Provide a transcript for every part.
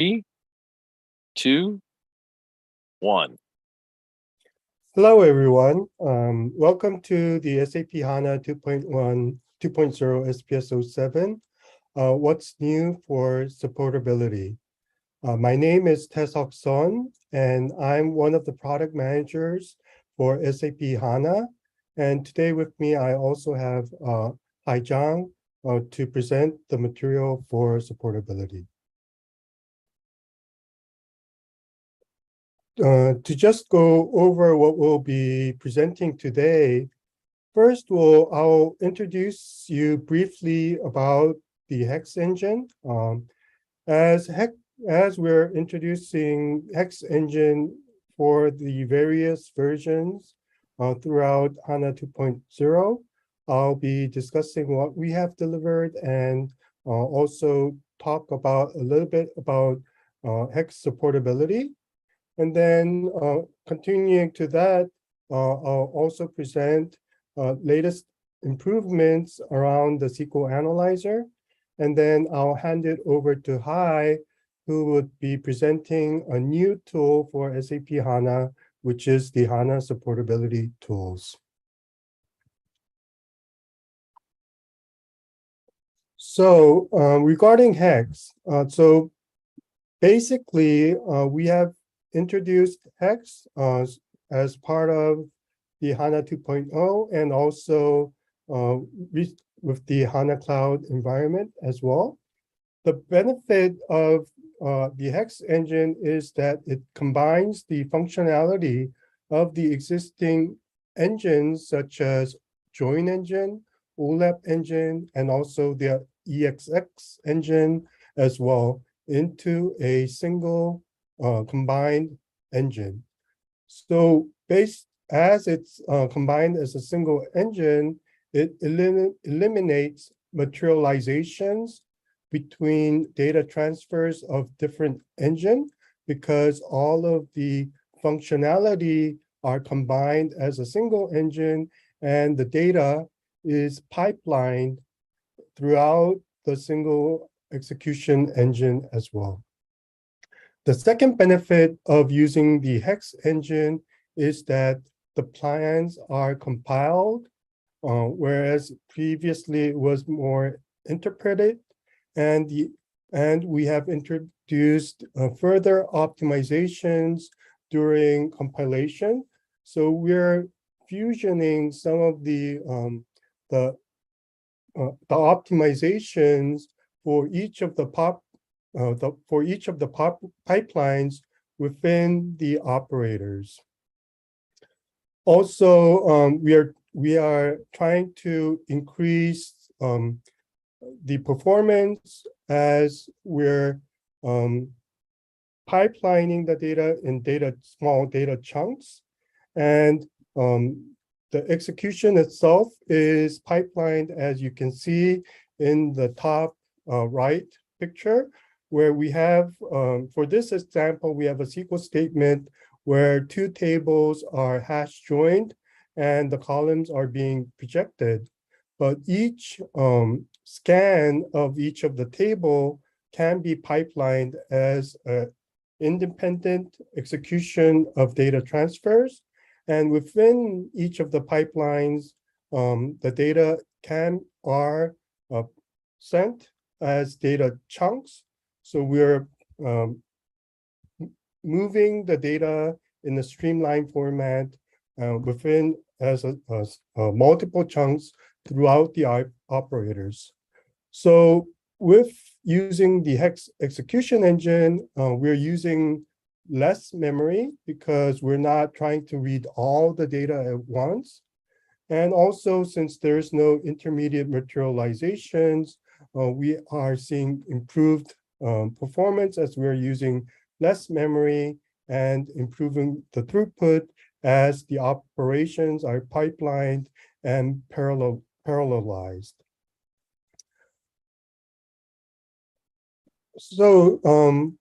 3, 2, 1. Hello, everyone. Welcome to the SAP HANA 2.1, 2.0 SPS 07. What's new for supportability? My name is Tae-Seok Son, and I'm one of the product managers for SAP HANA. And today with me, I also have Zhang to present the material for supportability. To just go over what we'll be presenting today, first I'll introduce you briefly about the HEX engine. As we're introducing HEX engine for the various versions throughout HANA 2.0, I'll be discussing what we have delivered and also talk about a little bit about HEX supportability. And then continuing to that, I'll also present latest improvements around the SQL Analyzer. And then I'll hand it over to Hai, who would be presenting a new tool for SAP HANA, which is the HANA Supportability Tools. So regarding HEX, so basically we have introduced HEX as part of the HANA 2.0 and also with the HANA Cloud environment as well. The benefit of the HEX engine is that it combines the functionality of the existing engines such as Join engine, OLAP engine, and also the EXX engine as well into a single combined engine. So as it's combined as a single engine, it eliminates materializations between data transfers of different engines because all of the functionality are combined as a single engine and the data is pipelined throughout the single execution engine as well. The second benefit of using the HEX engine is that the plans are compiled, whereas previously it was more interpreted, and we have introduced further optimizations during compilation. So we're fusioning some of the optimizations for each of the pipelines within the operators. Also, we are trying to increase the performance as we're pipelining the data in small data chunks, and the execution itself is pipelined, as you can see in the top right picture, where we have, for this example, we have a SQL statement where two tables are hash joined and the columns are being projected. But each scan of each of the table can be pipelined as an independent execution of data transfers. And within each of the pipelines, the data are sent as data chunks. So we're moving the data in a streamlined format within as multiple chunks throughout the operators. So with using the HEX execution engine, we're using less memory because we're not trying to read all the data at once. And also, since there's no intermediate materializations, we are seeing improved performance as we're using less memory and improving the throughput as the operations are pipelined and parallelized. So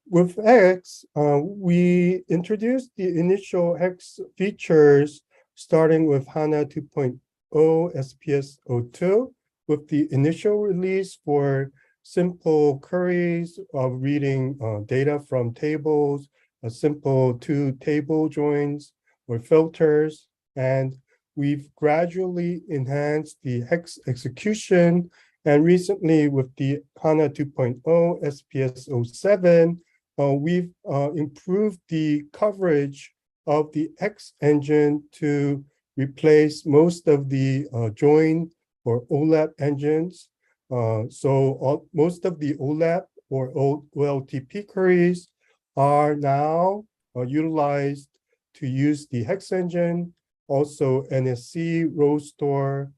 with HEX, we introduced the initial HEX features starting with HANA 2.0 SPS 02 with the initial release for simple queries of reading data from tables, a simple two table joins or filters, and we've gradually enhanced the hex execution. And recently with the HANA 2.0 SPS 07, we've improved the coverage of the hex engine to replace most of the join or OLAP engines. Most of the OLAP or OLTP queries are now utilized to use the hex engine, also NSC, row store,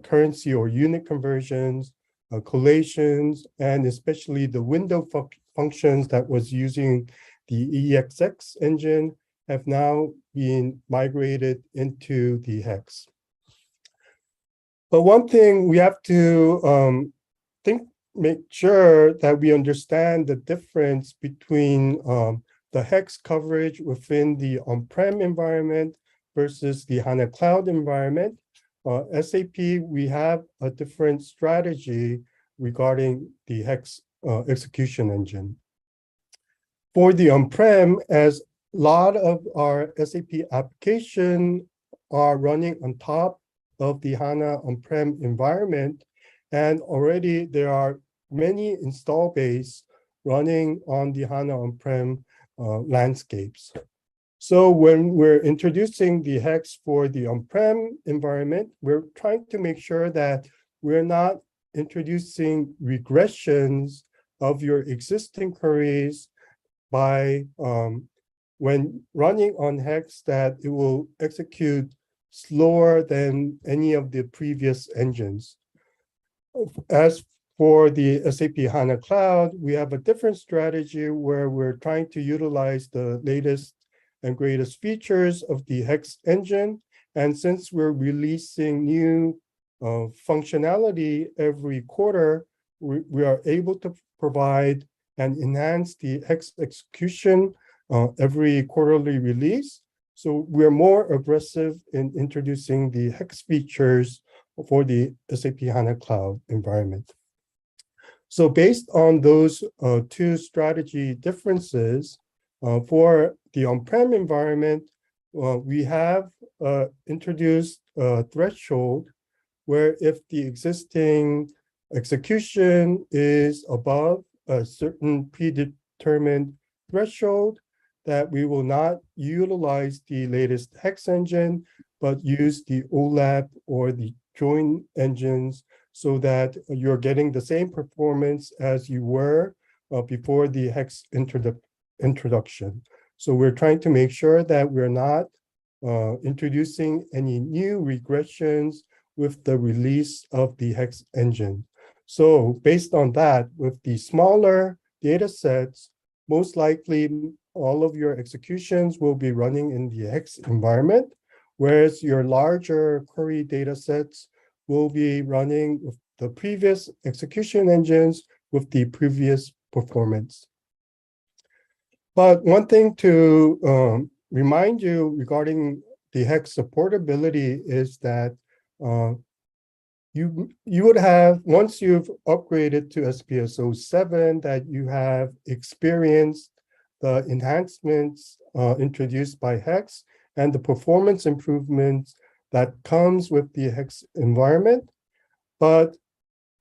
currency or unit conversions, collations, and especially the window functions that was using the EXX engine have now been migrated into the hex. But one thing we have to make sure that we understand the difference between the hex coverage within the on-prem environment versus the HANA Cloud environment. SAP, we have a different strategy regarding the hex execution engine. For the on-prem, as a lot of our SAP application are running on top of the HANA on-prem environment, and already there are many install base running on the HANA on-prem landscapes. So when we're introducing the hex for the on-prem environment, we're trying to make sure that we're not introducing regressions of your existing queries by when running on hex, that it will execute slower than any of the previous engines. As for the SAP HANA Cloud, we have a different strategy where we're trying to utilize the latest and greatest features of the hex engine. And since we're releasing new functionality every quarter, we are able to provide and enhance the hex execution every quarterly release. So we're more aggressive in introducing the hex features for the SAP HANA Cloud environment. So based on those two strategy differences, for the on-prem environment, we have introduced a threshold where if the existing execution is above a certain predetermined threshold, that we will not utilize the latest hex engine, but use the OLAP or the join engines so that you're getting the same performance as you were before the hex introduction. So we're trying to make sure that we're not introducing any new regressions with the release of the hex engine. So based on that, with the smaller data sets, most likely all of your executions will be running in the hex environment, whereas your larger query data sets will be running with the previous execution engines with the previous performance. But one thing to remind you regarding the hex supportability is that you would have, once you've upgraded to SPS 07, that you have experienced the enhancements introduced by hex and the performance improvements that comes with the hex environment. But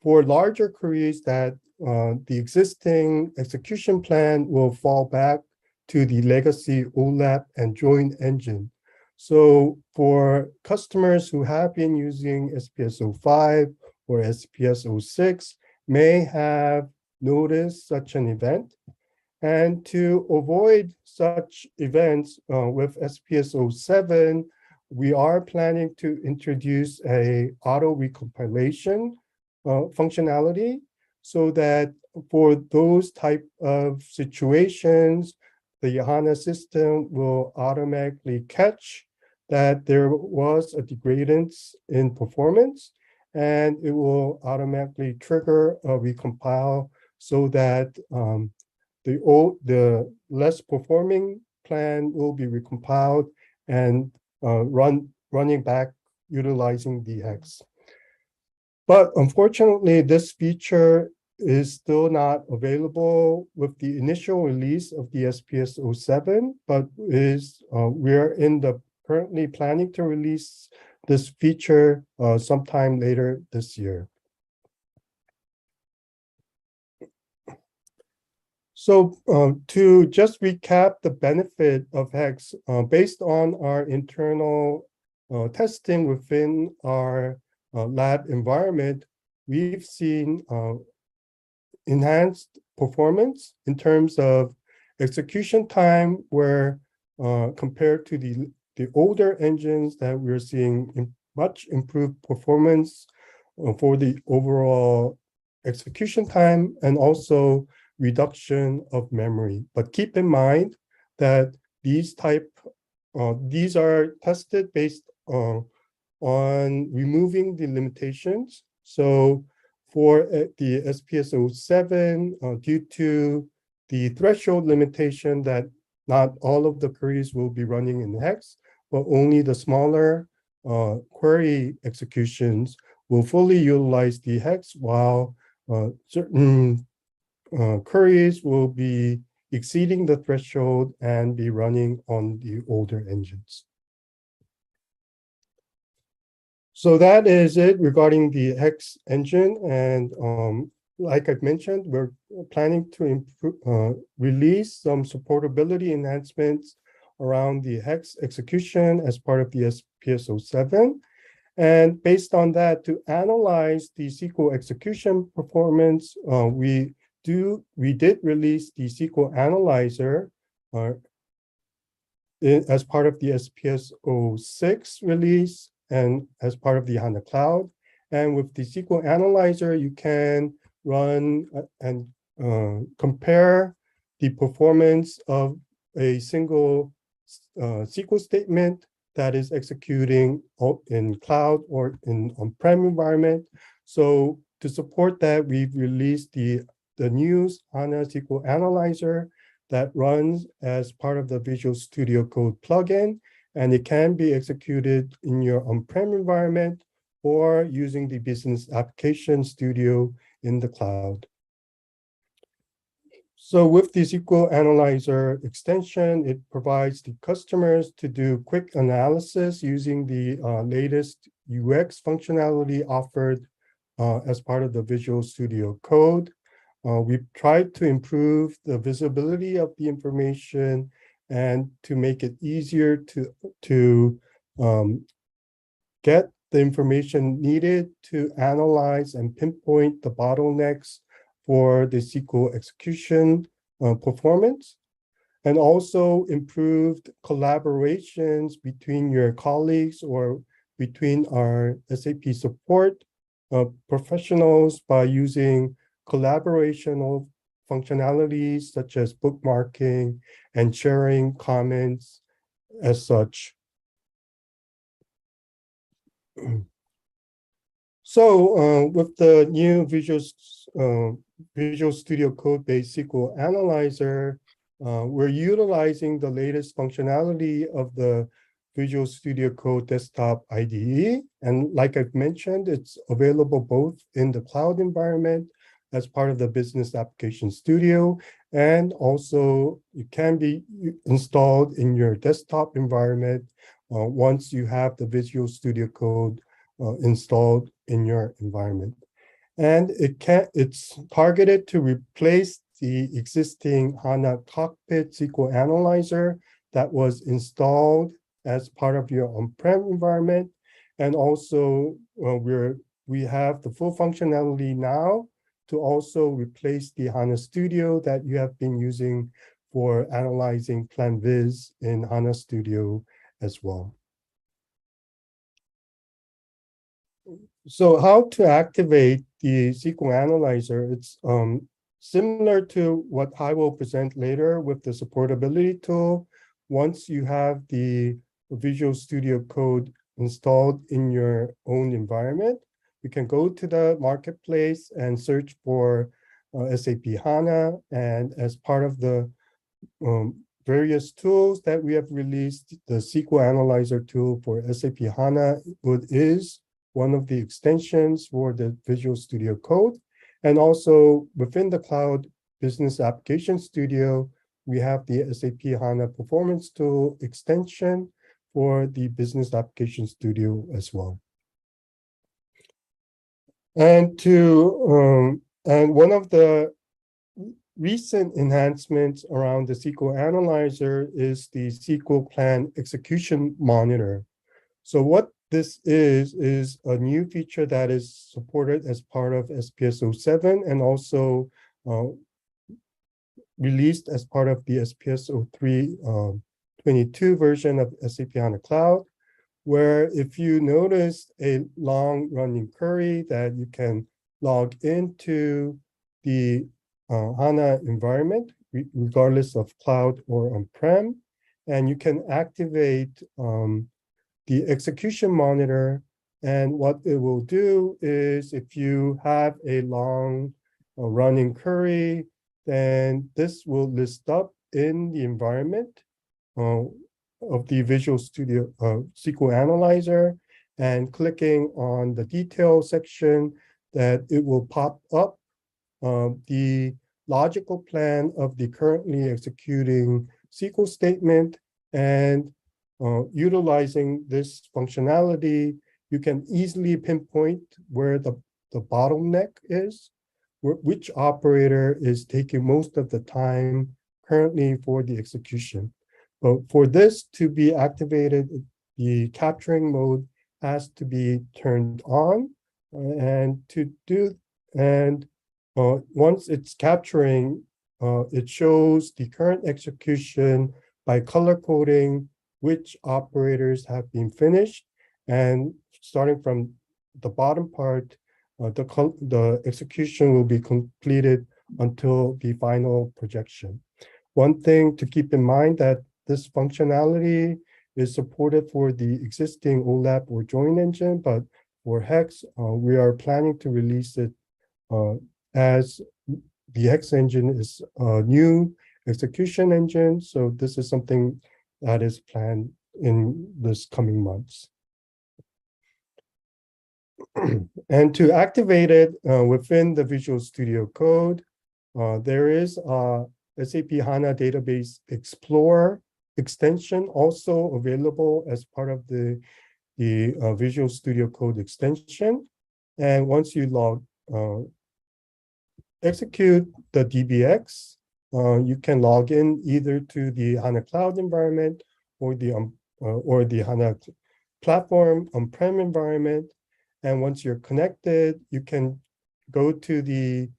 for larger queries, that the existing execution plan will fall back to the legacy OLAP and join engine. So for customers who have been using SPS 05 or SPS 06 may have noticed such an event. And to avoid such events with SPS 07, we are planning to introduce a auto recompilation functionality so that for those type of situations, the HANA system will automatically catch that there was a degradance in performance, and it will automatically trigger a recompile so that the less performing plan will be recompiled and running back utilizing the hex. But unfortunately, this feature is still not available with the initial release of the SPS 07, but we're in the currently planning to release this feature sometime later this year. So to just recap the benefit of HEX, based on our internal testing within our lab environment, we've seen enhanced performance in terms of execution time, where compared to the older engines, that we're seeing much improved performance for the overall execution time, and also reduction of memory. But keep in mind that these are tested based on removing the limitations. So for the SPS 07, due to the threshold limitation that not all of the queries will be running in hex, but only the smaller query executions will fully utilize the hex, while certain queries will be exceeding the threshold and be running on the older engines. So that is it regarding the hex engine. And like I've mentioned, we're planning to release some supportability enhancements around the hex execution as part of the SPS 07. And based on that, to analyze the SQL execution performance, we did release the SQL Analyzer as part of the SPS 06 release and as part of the HANA Cloud. And with the SQL Analyzer, you can run and compare the performance of a single SQL statement that is executing in cloud or in on-prem environment. So to support that, we've released the new HANA SQL Analyzer that runs as part of the Visual Studio Code plugin, and it can be executed in your on-prem environment or using the Business Application Studio in the cloud. So with the SQL Analyzer extension, it provides the customers to do quick analysis using the latest UX functionality offered as part of the Visual Studio Code. We've tried to improve the visibility of the information and to make it easier to get the information needed to analyze and pinpoint the bottlenecks for the SQL execution performance, and also improved collaborations between your colleagues or between our SAP support professionals by using collaborational functionalities such as bookmarking and sharing comments as such. So with the new Visual Studio Code-based SQL Analyzer, we're utilizing the latest functionality of the Visual Studio Code desktop IDE. And like I've mentioned, it's available both in the cloud environment as part of the Business Application Studio, and also it can be installed in your desktop environment once you have the Visual Studio Code installed in your environment. And it's targeted to replace the existing HANA Cockpit SQL Analyzer that was installed as part of your on-prem environment. And also we have the full functionality now to also replace the HANA Studio that you have been using for analyzing PlanViz in HANA Studio as well. So how to activate the SQL Analyzer? It's similar to what I will present later with the supportability tool. Once you have the Visual Studio Code installed in your own environment, you can go to the marketplace and search for SAP HANA. And as part of the various tools that we have released, the SQL Analyzer tool for SAP HANA is one of the extensions for the Visual Studio Code. And also within the Cloud Business Application Studio, we have the SAP HANA Performance Tool extension for the Business Application Studio as well. And one of the recent enhancements around the SQL Analyzer is the SQL Plan Execution Monitor. So what this is a new feature that is supported as part of SPS 07 and also released as part of the SPS 03.22 version of SAP HANA Cloud, where if you notice a long running query that you can log into the HANA environment, regardless of cloud or on-prem, and you can activate the execution monitor. And what it will do is if you have a long running query, then this will list up in the environment of the Visual Studio SQL Analyzer, and clicking on the detail section, that it will pop up the logical plan of the currently executing SQL statement. And utilizing this functionality, you can easily pinpoint where the bottleneck is, which operator is taking most of the time currently for the execution. But for this to be activated, the capturing mode has to be turned on. Once it's capturing, it shows the current execution by color coding which operators have been finished. And starting from the bottom part, the execution will be completed until the final projection. One thing to keep in mind that this functionality is supported for the existing OLAP or join engine, but for Hex, we are planning to release it as the Hex engine is a new execution engine. So this is something that is planned in this coming months. And to activate it within the Visual Studio Code, there is a SAP HANA Database Explorer extension also available as part of the Visual Studio Code extension. And once you execute the DBX, you can log in either to the HANA Cloud environment or the HANA platform on-prem environment. And once you're connected, you can go to the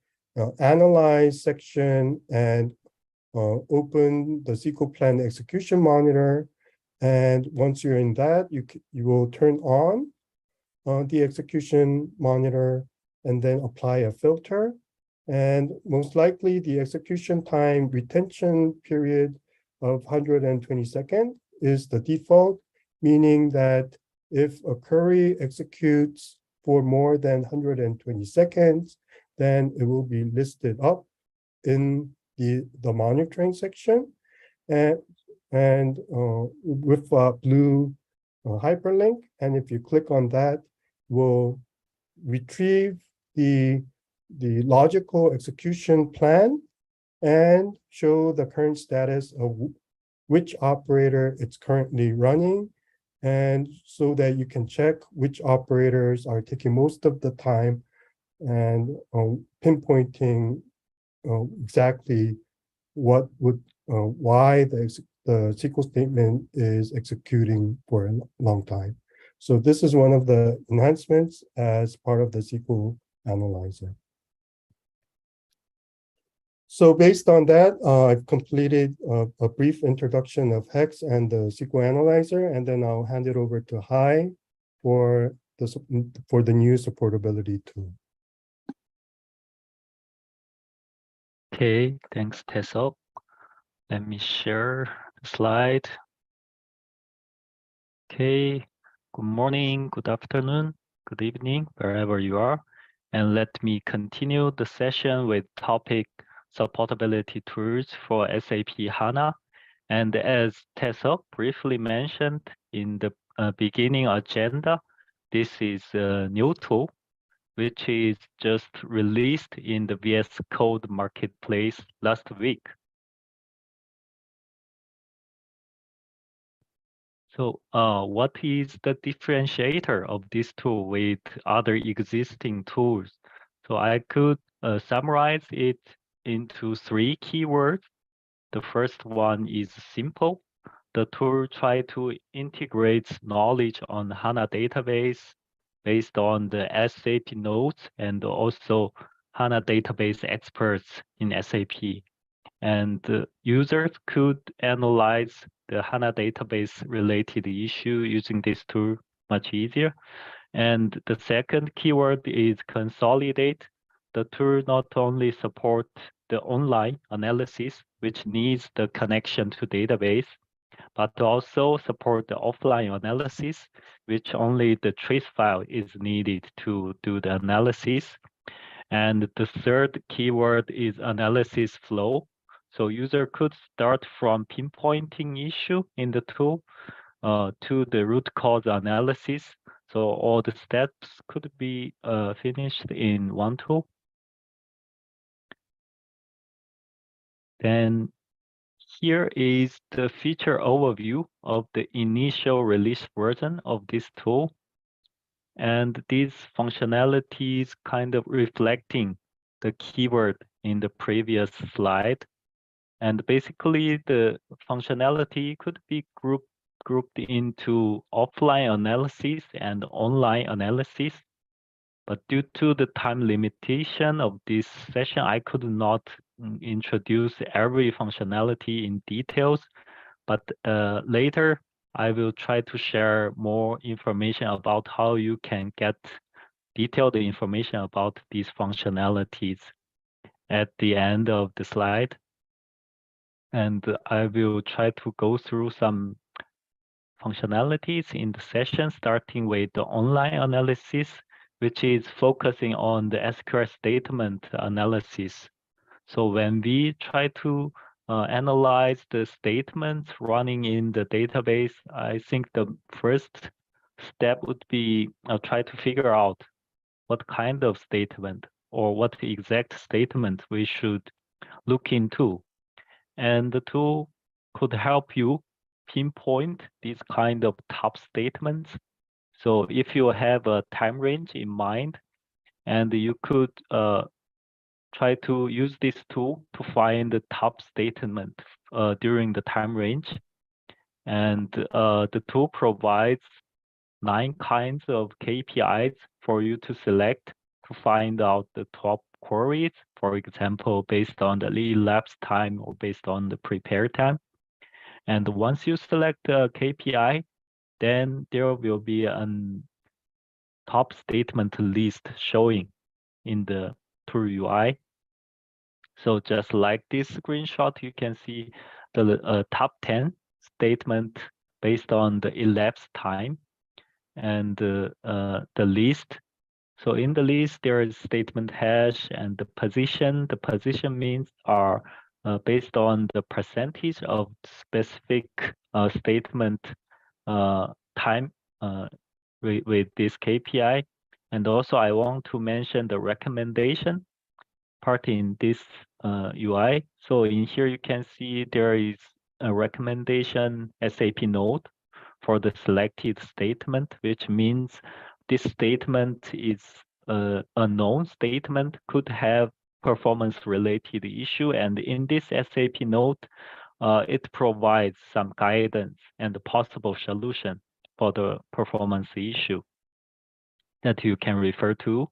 Analyze section and open the SQL Plan Execution Monitor. And once you're in that, you will turn on the execution monitor and then apply a filter. And most likely the execution time retention period of 120 seconds is the default, meaning that if a query executes for more than 120 seconds, then it will be listed up in the monitoring section. And with a blue hyperlink. And if you click on that, we'll retrieve the logical execution plan and show the current status of which operator it's currently running. And so that you can check which operators are taking most of the time and pinpointing exactly what would why the SQL statement is executing for a long time. So this is one of the enhancements as part of the SQL Analyzer. So based on that, I've completed a brief introduction of Hex and the SQL Analyzer, and then I'll hand it over to Hai for the new supportability tool. Okay, thanks, Taesok. Let me share the slide. Okay, good morning, good afternoon, good evening, wherever you are. And let me continue the session with topic supportability tools for SAP HANA. And as Taesok briefly mentioned in the beginning agenda, this is a new tool which is just released in the VS Code marketplace last week. So what is the differentiator of this tool with other existing tools? So I could summarize it into 3 keywords. The first one is simple. The tool tries to integrate knowledge on HANA database based on the SAP nodes and also HANA database experts in SAP. And users could analyze the HANA database related issue using this tool much easier. And the second keyword is consolidate. The tool not only supports the online analysis, which needs the connection to database, but also support the offline analysis, which only the trace file is needed to do the analysis. And the third keyword is analysis flow. So user could start from pinpointing issue in the tool to the root cause analysis. So all the steps could be finished in one tool. Then here is the feature overview of the initial release version of this tool. And these functionalities kind of reflecting the keyword in the previous slide. And basically the functionality could be grouped into offline analysis and online analysis. But due to the time limitation of this session, I could not introduce every functionality in details. But later, I will try to share more information about how you can get detailed information about these functionalities at the end of the slide. And I will try to go through some functionalities in the session, starting with the online analysis, which is focusing on the SQL statement analysis. So when we try to analyze the statements running in the database, I think the first step would be try to figure out what kind of statement or what exact statement we should look into. And the tool could help you pinpoint these kind of top statements. So if you have a time range in mind, and you could try to use this tool to find the top statement during the time range. And the tool provides 9 kinds of KPIs for you to select to find out the top queries, for example, based on the elapsed time or based on the prepare time. And once you select the KPI, then there will be a top statement list showing in the tool UI. So just like this screenshot, you can see the top 10 statement based on the elapsed time and the list. So in the list, there is statement hash and the position. The position means are based on the percentage of specific statement time with this KPI. And also I want to mention the recommendation part in this UI. So in here, you can see there is a recommendation SAP node for the selected statement, which means this statement is a known statement, could have performance related issue. And in this SAP node, it provides some guidance and possible solution for the performance issue that you can refer to.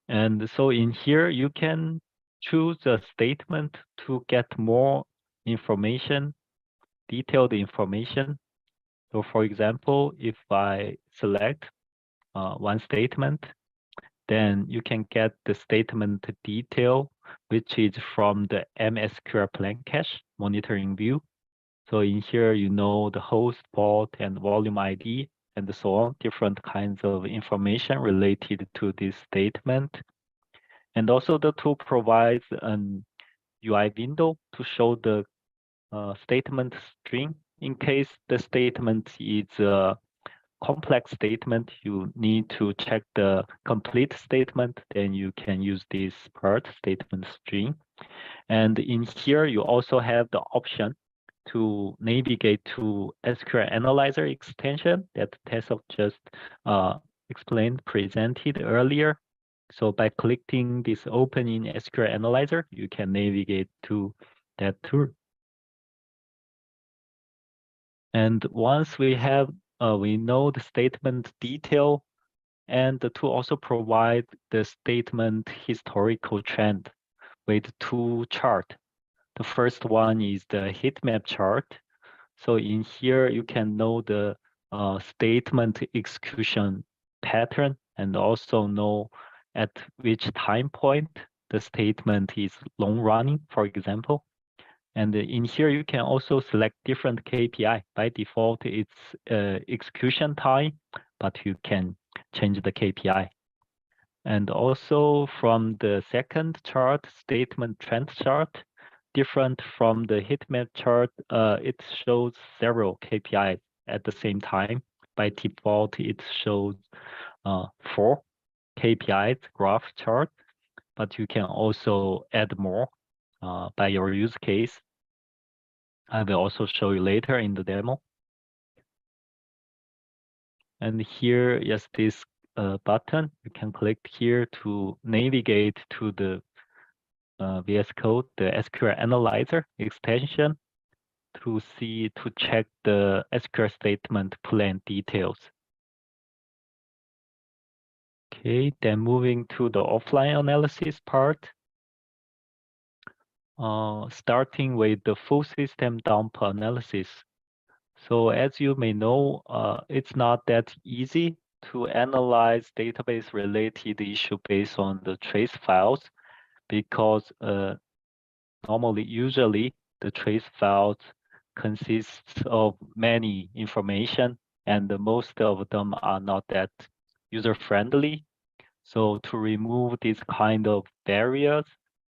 And so in here, you can choose a statement to get more information, detailed information. So for example, if I select one statement, then you can get the statement detail, which is from the MSQL plan cache monitoring view. So in here, you know the host port and volume ID and so on, different kinds of information related to this statement. And also the tool provides an UI window to show the statement string in case the statement is complex statement, you need to check the complete statement, then you can use this part statement string. And in here, you also have the option to navigate to SQL Analyzer extension that Tessa just presented earlier. So by clicking this open in SQL Analyzer, you can navigate to that tool. And once we have, we know the statement detail, and the tool also provide the statement historical trend with two charts. The first one is the heat map chart. So in here, you can know the statement execution pattern and also know at which time point the statement is long running, for example. And in here, you can also select different KPI. By default, it's execution time, but you can change the KPI. And also from the second chart, statement trend chart, different from the heat map chart, it shows several KPIs at the same time. By default, it shows 4 KPIs graph chart, but you can also add more by your use case. I will also show you later in the demo. And here, yes, this button, you can click here to navigate to the VS Code, the SQL Analyzer extension to check the SQL statement plan details. Okay, then moving to the offline analysis part. Starting with the full system dump analysis. So as you may know, it's not that easy to analyze database related issue based on the trace files because usually the trace files consists of many information and most of them are not that user friendly. So to remove these kind of barriers,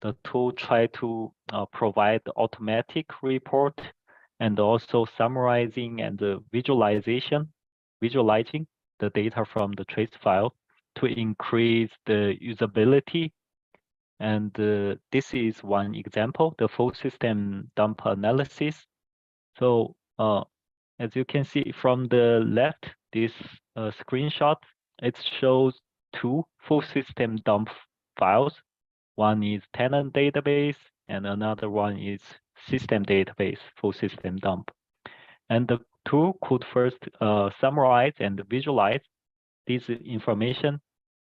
the tool try to provide automatic report and also summarizing and visualizing the data from the trace file to increase the usability. And this is one example, the full system dump analysis. So as you can see from the left, this screenshot, it shows 2 full system dump files. One is tenant database and another one is system database, full system dump. And the tool could first summarize and visualize this information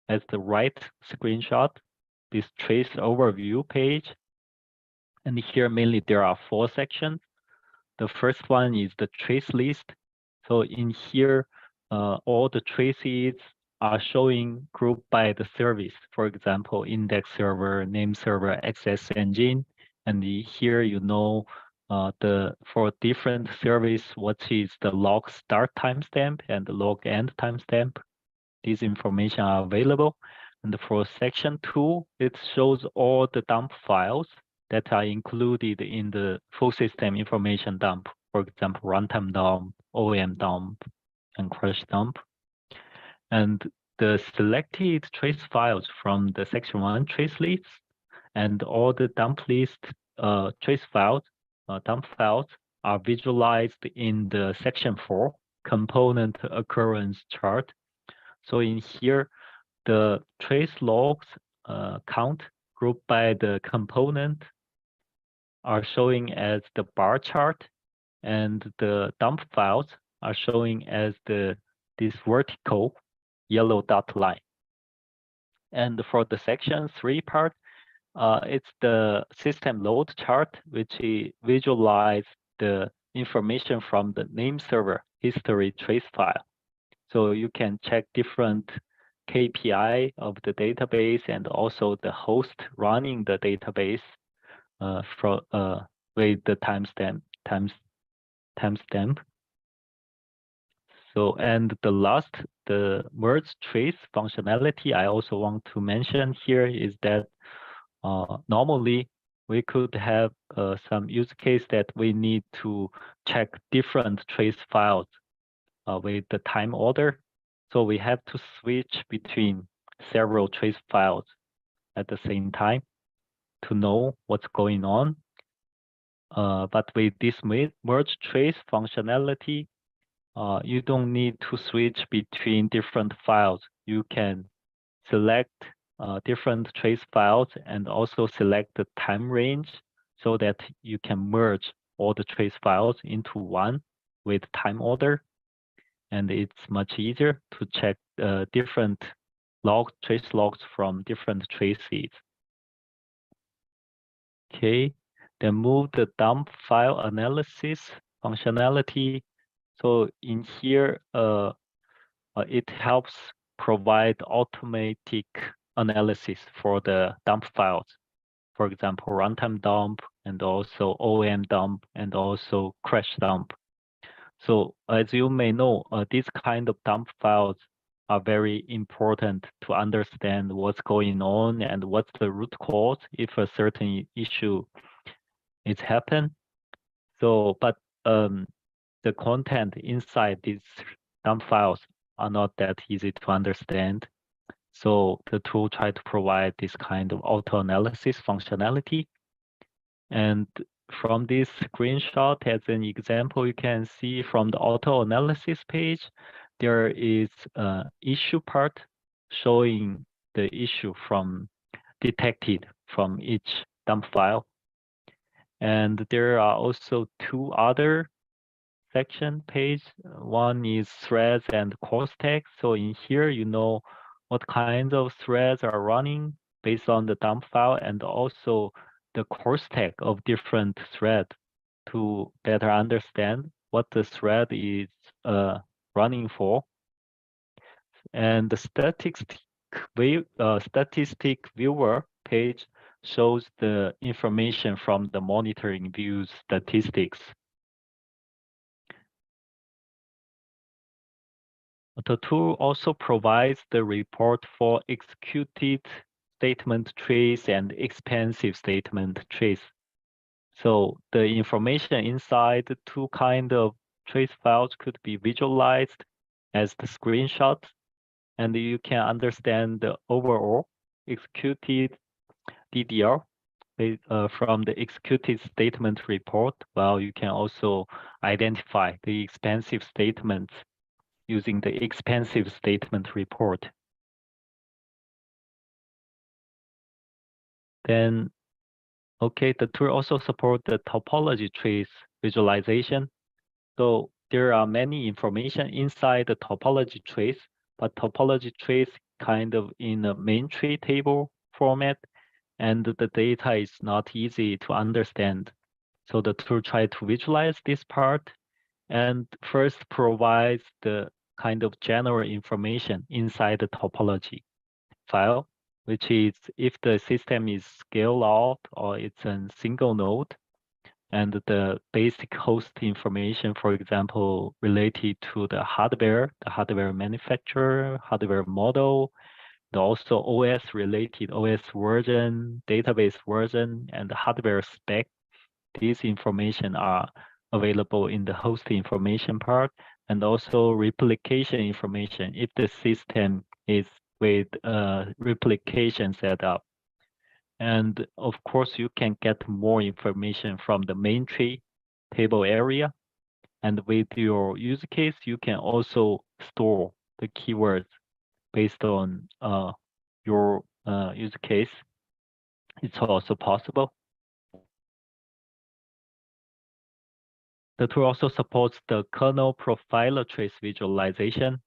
as the right screenshot, this trace overview page. And here mainly there are 4 sections. The first one is the trace list. So in here, all the traces are showing grouped by the service. For example, index server, name server, access engine. And here you know for different service, what is the log start timestamp and the log end timestamp. These information are available. And for section 2, it shows all the dump files that are included in the full system information dump. For example, runtime dump, OM dump, and crash dump. And the selected trace files from the section 1 trace lists and all the dump list trace files, dump files are visualized in the section 4 component occurrence chart. So in here, the trace logs count grouped by the component are showing as the bar chart, and the dump files are showing as this vertical yellow dot line. And for the section 3 part, it's the system load chart, which visualize the information from the name server history trace file. So you can check different KPI of the database and also the host running the database with the timestamp. So, and the last, the merge trace functionality I also want to mention here is that normally we could have some use case that we need to check different trace files with the time order. So we have to switch between several trace files at the same time to know what's going on. But with this merge trace functionality, you don't need to switch between different files. You can select different trace files and also select the time range so that you can merge all the trace files into one with time order. And it's much easier to check different trace logs from different traces. Okay, then move the dump file analysis functionality. So in here, it helps provide automatic analysis for the dump files. For example, runtime dump and also OM dump and also crash dump. So as you may know, these kind of dump files are very important to understand what's going on and what's the root cause if a certain issue is happen. So, but the content inside these dump files are not that easy to understand. So the tool tried to provide this kind of auto analysis functionality. And from this screenshot, as an example, you can see from the auto analysis page, there is an issue part showing the issue detected from each dump file. And there are also two other section page. One is threads and course text. So in here, you know what kinds of threads are running based on the dump file and also the course tag of different threads to better understand what the thread is running for. And the statistic viewer page shows the information from the monitoring view statistics. The tool also provides the report for executed statement trace and expensive statement trace. So the information inside the two kind of trace files could be visualized as the screenshot, and you can understand the overall executed DDR from the executed statement report, while you can also identify the expensive statements using the expensive statement report. Then, okay, the tool also supports the topology trace visualization. So there are many information inside the topology trace, but topology trace kind of in a main tree table format, and the data is not easy to understand. So the tool tried to visualize this part and first provides the kind of general information inside the topology file, which is if the system is scale out or it's a single node, and the basic host information, for example, related to the hardware manufacturer, hardware model, and also OS related OS version, database version, and hardware spec. These information are available in the host information part, and also replication information if the system is with replication setup. And of course, you can get more information from the main tree table area. And with your use case, you can also store the keywords based on your use case. It's also possible. The tool also supports the kernel profiler trace visualization.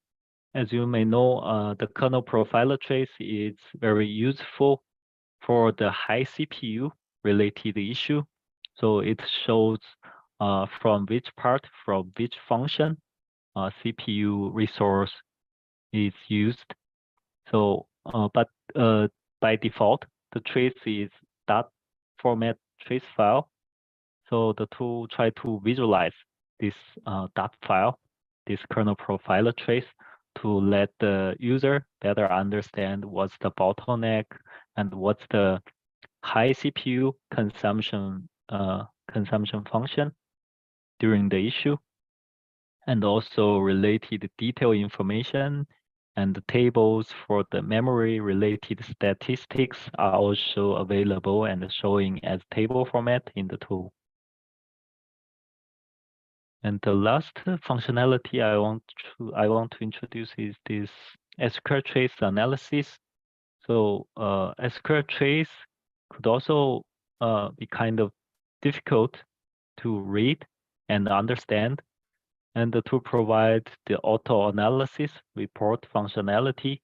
As you may know, the kernel profiler trace is very useful for the high CPU related issue. So it shows from which part, from which function CPU resource is used. So, but by default, the trace is dot format trace file. So the tool try to visualize this dot file, this kernel profiler trace, to let the user better understand what's the bottleneck and what's the high CPU consumption function during the issue. and also related detail information and the tables for the memory related statistics are also available and showing as table format in the tool. And the last functionality I want to introduce is this SQL trace analysis. So SQL trace could also be kind of difficult to read and understand, and the tool provides the auto analysis report functionality.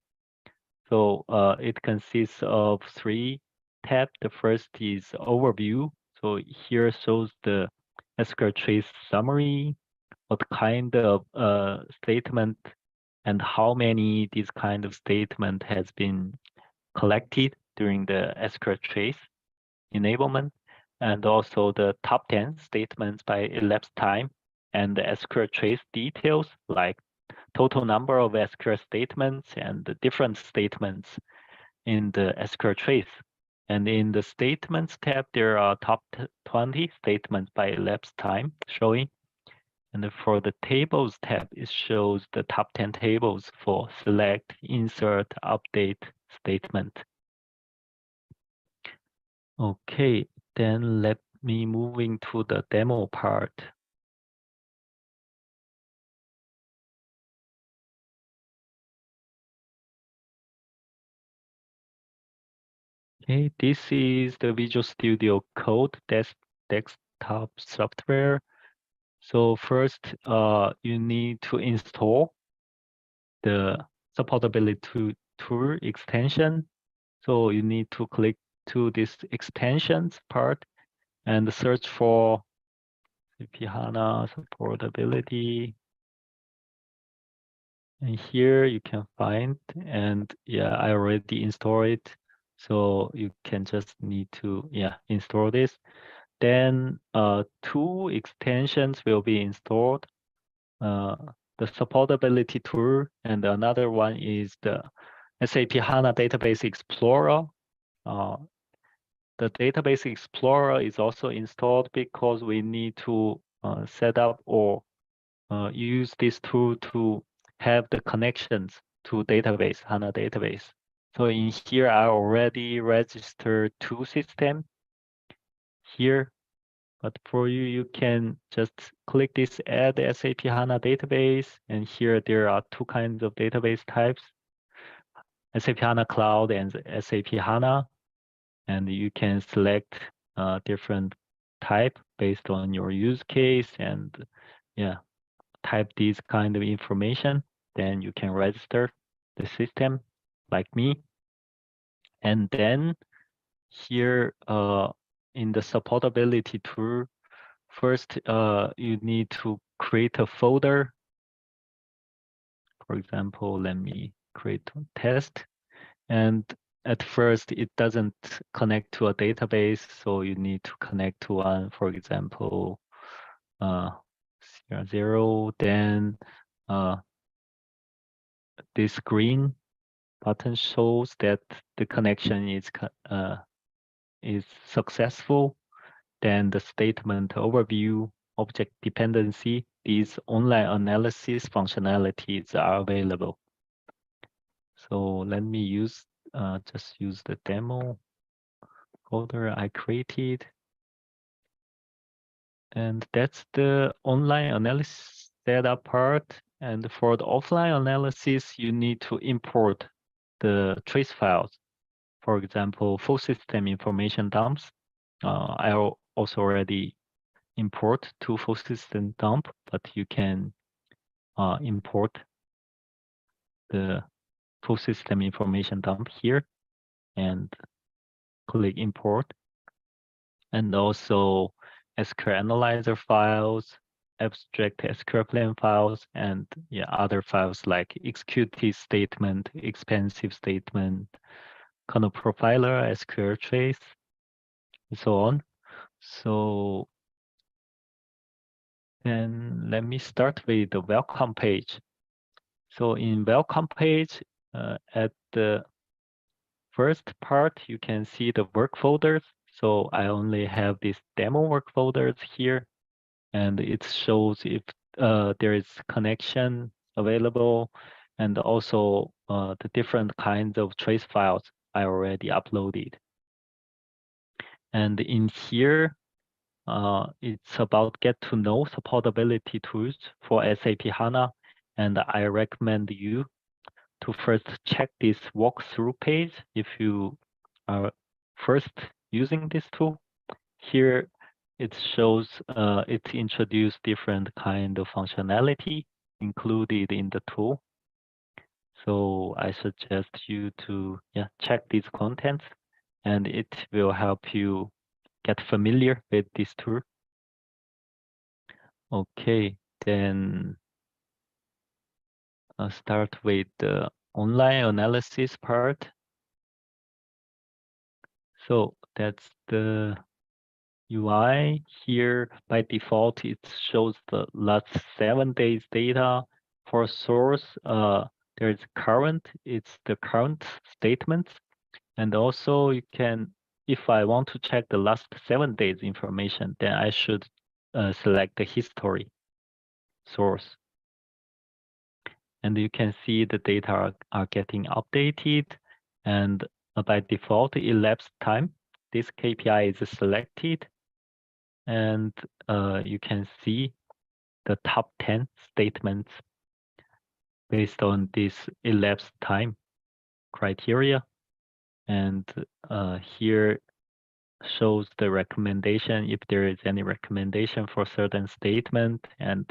So it consists of 3 tabs. The first is overview. So here shows the SQL trace summary, what kind of statement and how many this kind of statement has been collected during the SQL trace enablement, and also the top 10 statements by elapsed time, and the SQL trace details like total number of SQL statements and the different statements in the SQL trace. And in the statements tab, there are top 20 statements by elapsed time showing. And for the tables tab, it shows the top 10 tables for select, insert, update statement. Okay, then let me moving to the demo part. Okay, this is the Visual Studio Code desktop software. So first, you need to install the Supportability tool extension. So you need to click to this extensions part and search for SAP HANA Supportability. And here you can find, and yeah, I already installed it. So you can just need to, install this. Then 2 extensions will be installed. The Supportability tool, and another one is the SAP HANA Database Explorer. The Database Explorer is also installed because we need to set up or use this tool to have the connections to database, HANA database. So in here, I already registered 2 systems here. But for you, you can just click this add SAP HANA database. And here there are 2 kinds of database types, SAP HANA Cloud and SAP HANA. And you can select different type based on your use case and type this kind of information. Then you can register the system like me. And then here in the Supportability tool, first, you need to create a folder. For example, let me create a test. And at first, it doesn't connect to a database, so you need to connect to one, for example, 0. Then this green button shows that the connection is successful. Then the statement overview, object dependency, these online analysis functionalities are available. So let me just use the demo folder I created. And that's the online analysis setup part. And for the offline analysis, you need to import the trace files. For example, full system information dumps. I also already import to full system dump, but you can import the full system information dump here and click import. And also SQL analyzer files, abstract SQL plan files, and other files like executed statement, expensive statement, kernel profiler, SQL trace, and so on. So then let me start with the welcome page. So in welcome page, at the first part, you can see the work folders. So I only have these demo work folders here, and it shows if there is connection available, and also the different kinds of trace files I already uploaded. And in here, it's about get to know supportability tools for SAP HANA, and I recommend you to first check this walkthrough page if you are first using this tool. Here it shows it introduced different kind of functionality included in the tool. So I suggest you to check these contents, and it will help you get familiar with this tool. Okay, then I'll start with the online analysis part. So that's the UI. Here by default, it shows the last 7 days data. For source, there is current, it's the current statements. And also you can, if I want to check the last 7 days information, then I should select the history source. And you can see the data are getting updated, and by default elapsed time, this KPI is selected, and you can see the top 10 statements based on this elapsed time criteria. And here shows the recommendation, if there is any recommendation for certain statement, and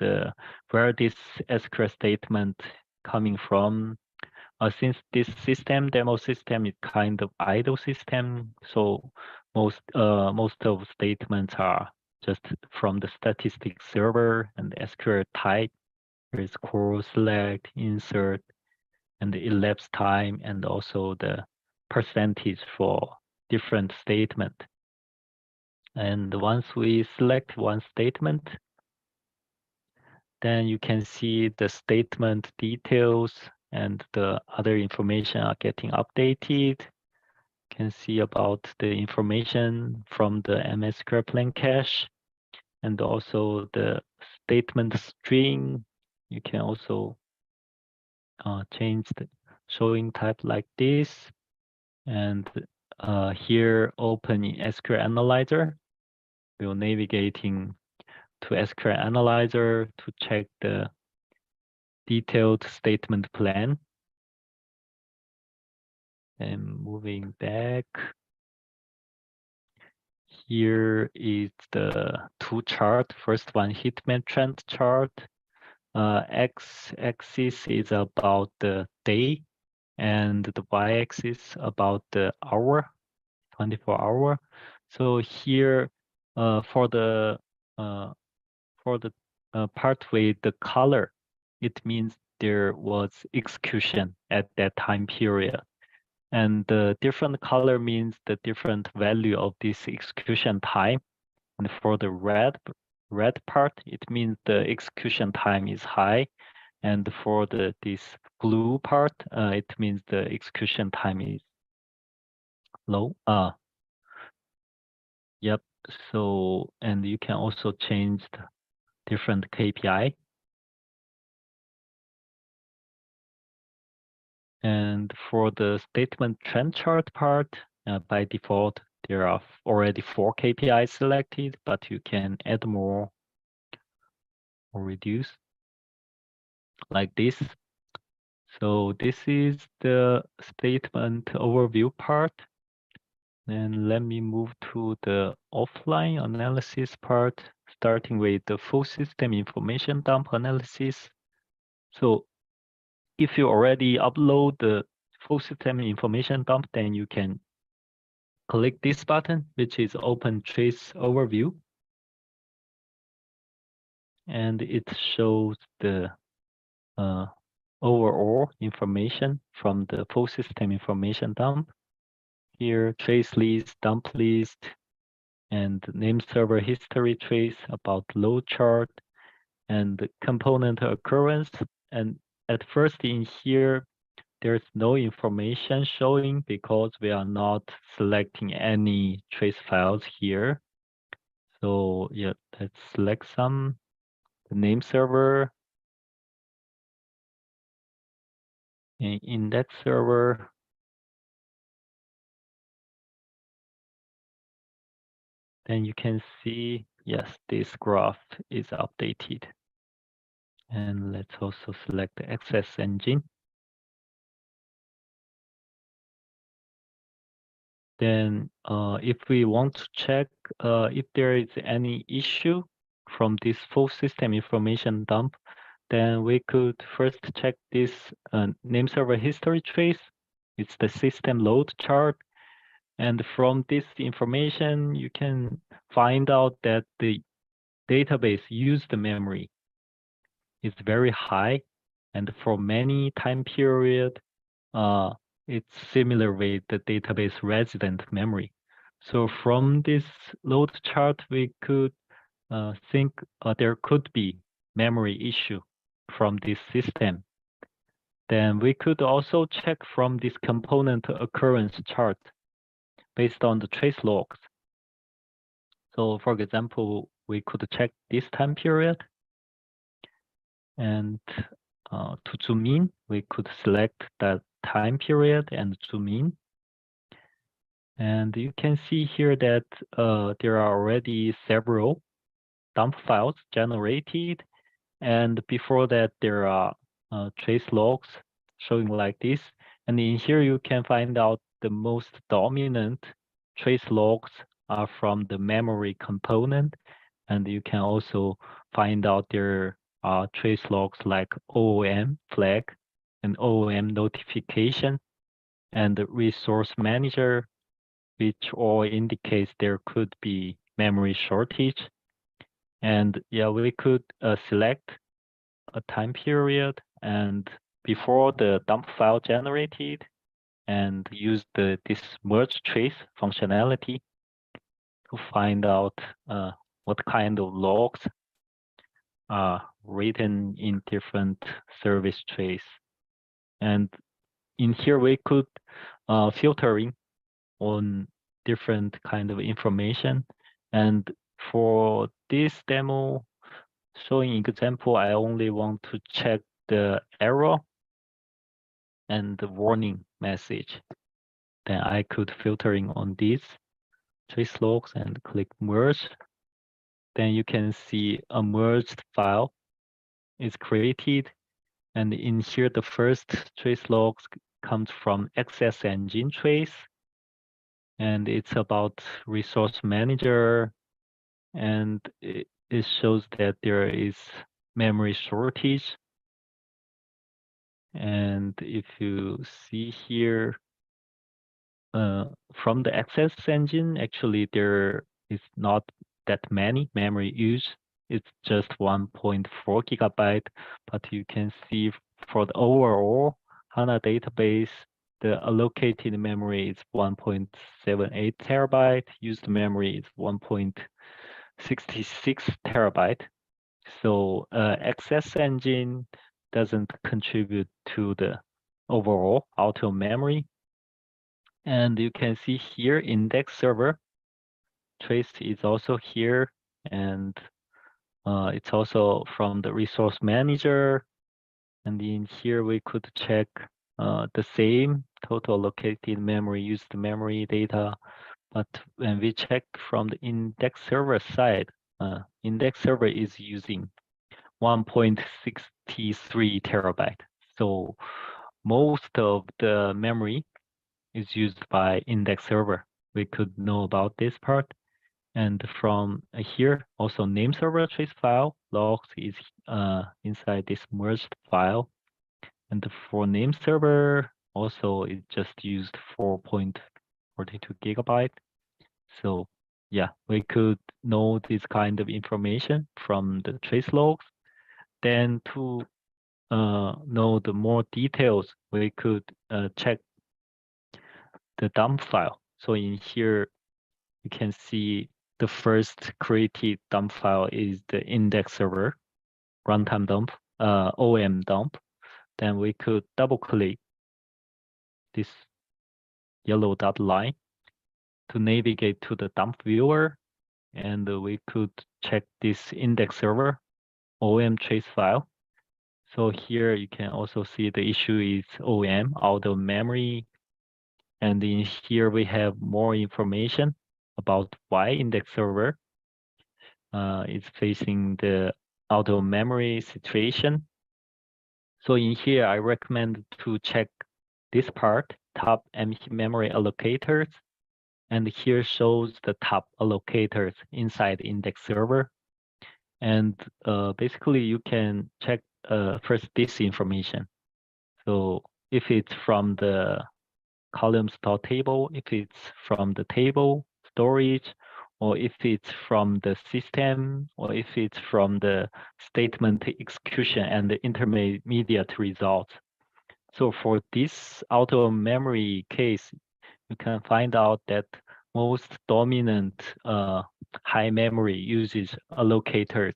where this SQL statement coming from. Since this system, demo system, is kind of idle system, so most of statements are just from the statistics server and SQL type. There is call, select, insert, and the elapsed time, and also the percentage for different statement. And once we select one statement, then you can see the statement details and the other information are getting updated. You can see about the information from the MSQL plain cache, and also the statement string. You can also change the showing type like this. And here open in SQL Analyzer. We're navigating to SQL Analyzer to check the detailed statement plan. And moving back, here is the two chart. First one, heat map trend chart. X-axis is about the day, and the Y-axis about the hour, 24 hour. So here, for the part with the color, it means there was execution at that time period. And the different color means the different value of this execution time. And for the red part, it means the execution time is high. And for this blue part, it means the execution time is low. Yep. So, and you can also change the different KPI. And for the statement trend chart part, by default, there are already 4 KPIs selected, but you can add more or reduce like this. So this is the statement overview part. And let me move to the offline analysis part, starting with the full system information dump analysis. So if you already upload the full system information dump, then you can click this button, which is Open Trace Overview. And it shows the overall information from the full system information dump. Here, trace list, dump list, and name server history trace about load chart and component occurrence. And at first in here, there's no information showing because we are not selecting any trace files here. So yeah, let's select some. the name server, and index server. Then you can see, yes, this graph is updated. And let's also select the access engine. Then if we want to check if there is any issue from this full system information dump, then we could first check this name server history trace. It's the system load chart. And from this information, you can find out that the database used memory is very high. And for many time period, it's similar with the database resident memory. So from this load chart, we could think there could be memory issue from this system. Then we could also check from this component occurrence chart based on the trace logs. So for example, we could check this time period, and to zoom in, we could select that time period and zoom in. And you can see here that there are already several dump files generated. And before that, there are trace logs showing like this. And in here, you can find out the most dominant trace logs are from the memory component. And you can also find out there are trace logs like OOM flag and OOM notification and the resource manager, which all indicates there could be memory shortage. And yeah, we could select a time period and before the dump file generated and use this merge trace functionality to find out what kind of logs are written in different service trace. And in here, we could filtering on different kind of information. And for this demo, showing example, I only want to check the error and the warning message. Then I could filtering on these trace logs and click merge. Then you can see a merged file is created. And in here, the first trace logs comes from access engine trace. And it's about resource manager. And it shows that there is memory shortage. And if you see here, from the access engine, actually there is not that many memory use. It's just 1.4 gigabyte, but you can see for the overall HANA database, the allocated memory is 1.78 terabyte, used memory is 1.66 terabyte. So access engine doesn't contribute to the overall auto memory. And you can see here index server trace is also here, and it's also from the resource manager. And in here we could check the same total allocated memory, used memory data. But when we check from the index server side, index server is using 1.63 terabyte. So most of the memory is used by index server. We could know about this part. And from here, also name server trace file logs is inside this merged file. And for name server, also it just used 4.42 gigabyte. So yeah, we could know this kind of information from the trace logs. Then to know the more details, we could check the dump file. So in here, you can see the first created dump file is the index server runtime dump, OM dump. Then we could double click this yellow dot line to navigate to the dump viewer. And we could check this index server OM trace file. So here you can also see the issue is OM, out of memory. And in here we have more information about why index server is facing the out of memory situation. So in here, I recommend to check this part, top memory allocators. And here shows the top allocators inside index server. And basically you can check first this information. So if it's from the column store table, if it's from the table storage, or if it's from the system, or if it's from the statement execution and the intermediate results. So for this out of memory case, you can find out that most dominant high memory uses allocators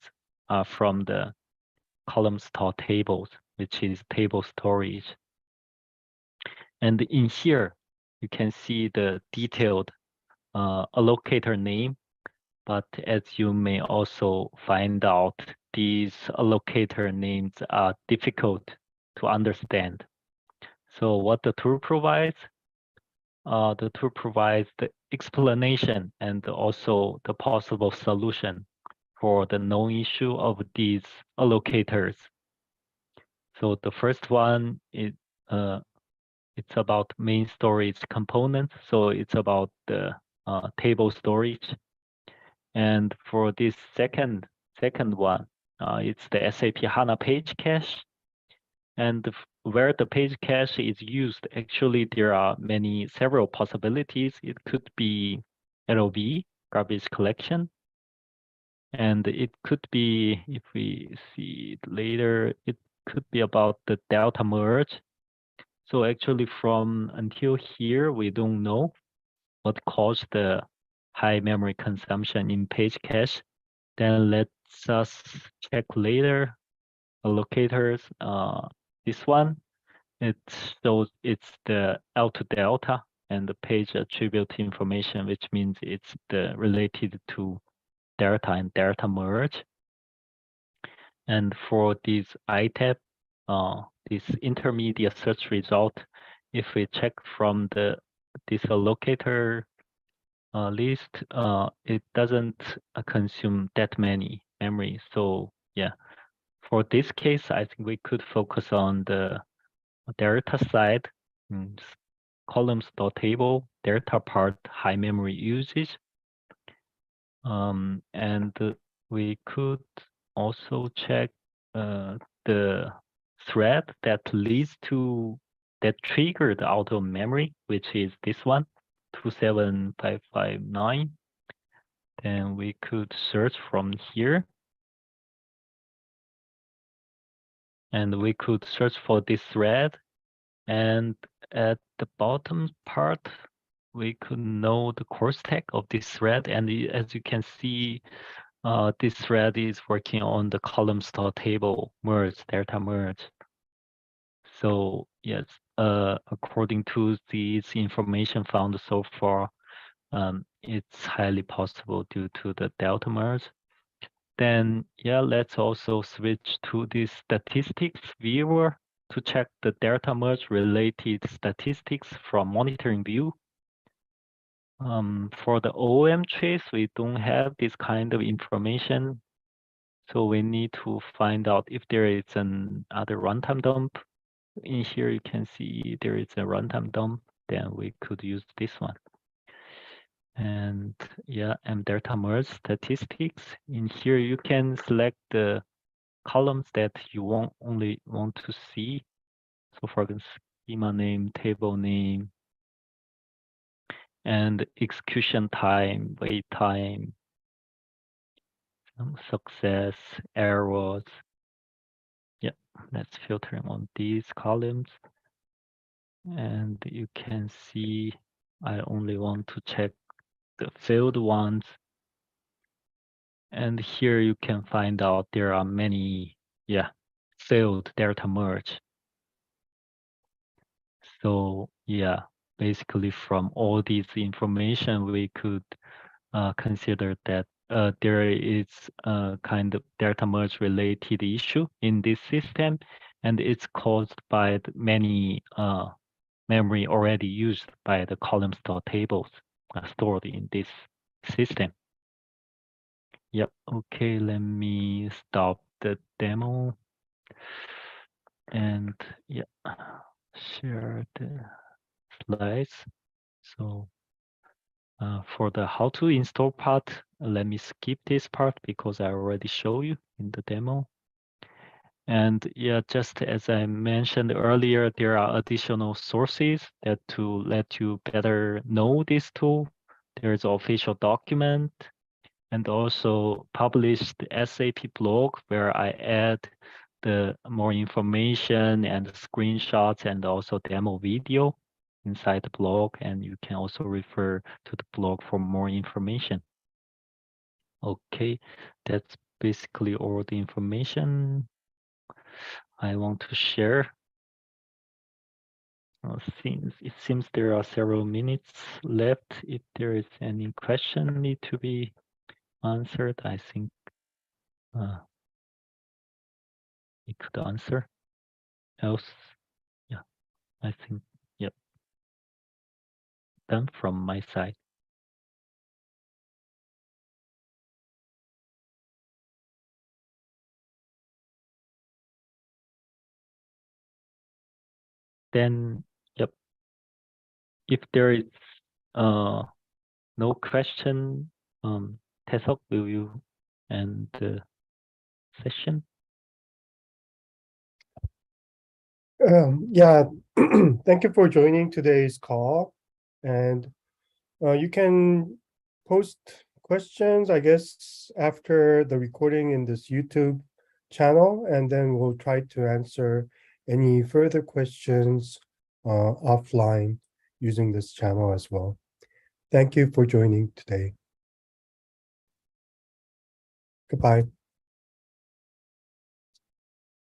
from the column store tables, which is table storage. And in here, you can see the detailed allocator name, but as you may also find out, these allocator names are difficult to understand. So what the tool provides? The tool provides the explanation and also the possible solution for the known issue of these allocators. So the first one is it's about main storage components. So it's about the table storage. And for this second one, it's the SAP HANA page cache. And where the page cache is used, actually there are several possibilities. It could be LOB, garbage collection. And it could be, if we see it later, it could be about the delta merge. So actually from until here, we don't know what caused the high memory consumption in page cache. Then let's us check later allocators. This one, it shows it's the L2 delta and the page attribute information, which means it's the related to delta and delta merge. And for this ITAB, this intermediate search result, if we check from this allocator list, it doesn't consume that many memory. So yeah, for this case, I think we could focus on the delta side, column store table, delta part, high memory usage. And we could also check the thread that triggered out of memory, which is this one, 27559. Then we could search from here. And we could search for this thread. And at the bottom part, we could know the course tag of this thread. And as you can see, this thread is working on the column store table merge, delta merge. So yes, according to this information found so far, it's highly possible due to the delta merge. Then yeah, let's also switch to the statistics viewer to check the delta merge related statistics from monitoring view. For the OM trace, we don't have this kind of information. So we need to find out if there is another runtime dump. In here, you can see there is a runtime dump. Then we could use this one. And yeah, and delta merge statistics. In here, you can select the columns that you only want to see. So for example, schema name, table name, and execution time, wait time, success, errors. Yeah, let's filter on these columns. And you can see I only want to check the failed ones. And here you can find out there are many, failed delta merge. So yeah, basically from all these information, we could consider that there is a kind of data merge related issue in this system, and it's caused by many memory already used by the column store tables stored in this system. Yep. Okay, let me stop the demo and yeah, share the slides. So for the how to install part, let me skip this part because I already showed you in the demo. And yeah, just as I mentioned earlier, there are additional sources that to let you better know this tool. There's an official document and also published SAP blog where I add the more information and screenshots and also demo video inside the blog, and you can also refer to the blog for more information. Okay, that's basically all the information I want to share. Since it seems there are several minutes left, if there is any question need to be answered, I think we could answer. Else, yeah, I think, yep, done from my side. Then, yep, if there is no question, Taesok, will you end the session? Yeah, thank you for joining today's call. And you can post questions, I guess, after the recording in this YouTube channel, and then we'll try to answer any further questions offline using this channel as well. Thank you for joining today. Goodbye.